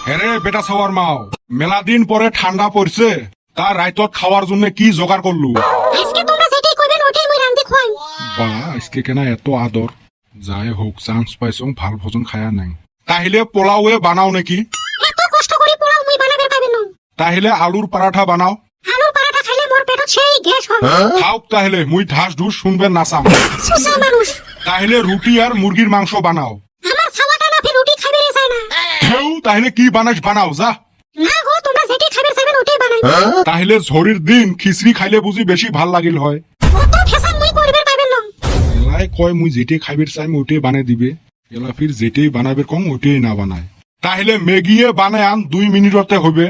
হেরে বেটা সবার মাও, মেলা দিন পরে ঠান্ডা পড়ছে, তার রাইতত খাওয়ার জন্য কি জোগাড় করলু? আজকে তোমরা যেটাই কইবেন ওটাই মই রান্ধি খুয়াই। বা আজকে কেনা এত আদর, যাই হোক চান্স পাইছো ভাল ভোজন খায়া নাই। তাহলে পোলাওয়ে বানাও নাকি? এত কষ্ট করে পোলাও মই বানাবে পাবেন না। তাহলে আলুর পরাঠা বানাও। আলুর পরাঠা খাইলে মোর পেটত সেই গ্যাস হয়। খাওক তাহলে, মুই ঢাস ঢুস শুনবেন নাচাম। সুসা মানুষ। তাহলে রুটি আর মুরগির মাংস বানাও। আমার ছাওয়াটা না ফির রুটি খাইবে রে যায় না। কেউ তাহলে কি বানাস বানাও যা। না গো, তোমরা যেটাই খাইবে চাইবেন ওটাই বানাই। তাহলে ঝড়ির দিন খিচড়ি খাইলে বুঝি বেশি ভাল লাগিল হয়। কত ফেসান মই করবে পাবেন না। এলাই কয় মুই যেটাই খাইবে চাই ওটাই বানাই দিবে, এলা ফির যেটাই বানাবে কম ওটাই না বানায়। তাহলে ম্যাগিয়ে বানায় আন, 2 মিনিটতে হবে।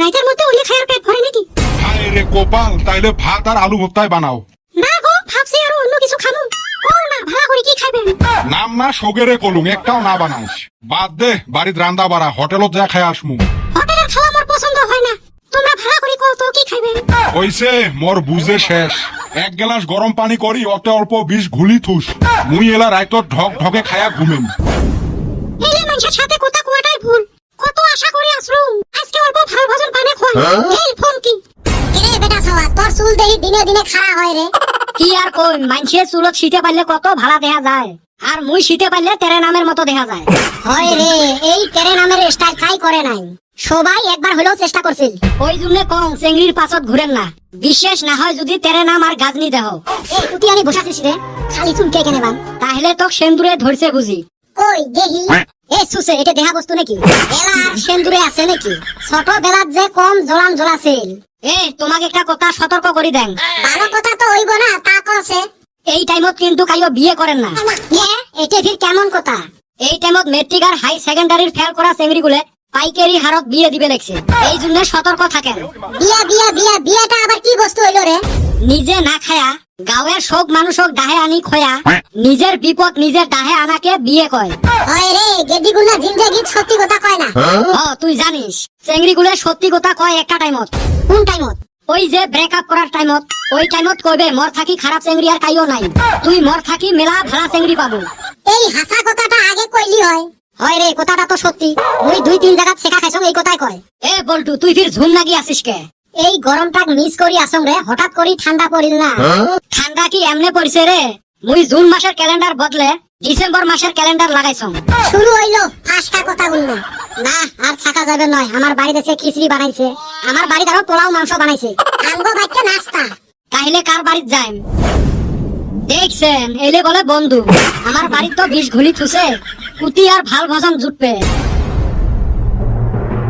রাইতের মধ্যে ওলি খায়ার পেট ভরে নাকি? হায় রে কপাল, তাইলে ভাত আর আলু ভর্তায় বানাও। না গো, ভাবছি আরো অন্য কিছু খামু। কও না ভাড়া করে কি খাইবেন? নাম না সগেরে কলুম, একটাও না বানাইস। বাদ দে, বাড়িত রান্দা বাড়া, হোটেলত যা খাই আসমু। হোটেলের খাওয়া আমার পছন্দ হয় না। তোমরা ভাড়া করে কও তো কি খাইবেন? হইছে মোর বুঝে শেষ। 1 গ্লাস গরম পানি করি, অতে অল্প বিষ ঘুলি থুস, মুই এলা রাইতত ঢক ঢকে খায়া ঘুমেন। এলে মানুষের সাথে কথা কোয়াটাই ভুল। কত আশা করে আসলুম, আজকে অল্প ভালো ভোজন পানে খোয়াই। এই ফোন কি? কিরে বেটা সওয়া, তোর চুল দেখি দিনে দিনে খাড়া হয় রে। কি আর কোন, মানুষের চুলত শীতে পারলে কত ভাড়া দেখা যায়, আর মুই শীতে পারলে তেরে নামের মতো দেখা যায়। হয় রে, এই তেরে নামের স্টাইল খাই করে নাই, সবাই একবার হলেও চেষ্টা করছিল। ওই জন্য কম চেংড়ির পাছত ঘুরেন না, বিশেষ না হয় যদি তেরে নাম আর গাজনি দেহ। এই কুটি আনি বসাছিস রে, খালি চুল কে কেনে বান? তাহলে তো সেন্দুরে ধরছে বুঝি। কই দেখি। এ সুসে, এটা দেহা বস্তু নাকি? বেলার সেন্দুরে আছে নাকি? ছোট বেলার যে কম জলাম জলাছিল। তোমাকে একটা কথা সতর্ক করি দেন, ভালো কথা তো হইব না, তা কছে। এই টাইমত কিন্তু কাইও বিয়ে করেন না। এটা ফির কেমন কথা? এই টাইমত মেট্রিক আর হাই সেকেন্ডারির ফেল করা চেংড়ি গুলে পাইকারি হারত বিয়ে দিবে লাগছে, এই জন্য সতর্ক থাকেন। বিয়া বিয়া বিয়া বিয়াটা আবার কি বস্তু হইলো রে? নিজে না খায়া গাঁয়ের সব মানুষক ডাহে আনি খয়া, নিজের বিপদ নিজের ডাহে আনাকে বিয়ে কয়। হয় রে, গেদিগুলা জিন্দেগিত সত্যি কথা কয় না। তুই জানিস চেংড়ি গুলে সত্যি কথা কয় একটা টাইমত। কোন টাইমত? ওই যে ব্রেকআপ করার টাইমত, ওই টাইমত কইবে মর থাকি খারাপ চেংড়ি আর কাইও নাই, তুই মর থাকি মেলা ভালা চেংড়ি পাবো। এই হাসা কথাটা আগে কইলি হয়। হয় রে, কথাটা তো সত্যি। ওই 2-3 জায়গা শেখা খাইছং, এই কথাই কয়। বল্টু, তুই ফির ঝুম লাগি আসিস কে? এই গরমটাক মিস করি আসং রে, হঠাৎ করি ঠান্ডা পড়িল না। ঠান্ডা কি এমনে পড়ছে রে? মুই জুন মাসের ক্যালেন্ডার বদলে ডিসেম্বর মাসের ক্যালেন্ডার লাগাইছং। শুরু হইলো ফাঁসকা কথা বললো। না আর থাকা যাবে নয়, আমার বাড়িতে সে খিচড়ি বানাইছে, আমার বাড়িতে আরো পোলাও মাংস বানাইছে, আনবো বাইকে নাস্তা। তাইলে কার বাড়িত যাইম? দেখছেন, এলে বলে বন্ধু, আমার বাড়ির তো 20 ঘুলি থুসে, কুতি আর ভাল ভজন জুটবে।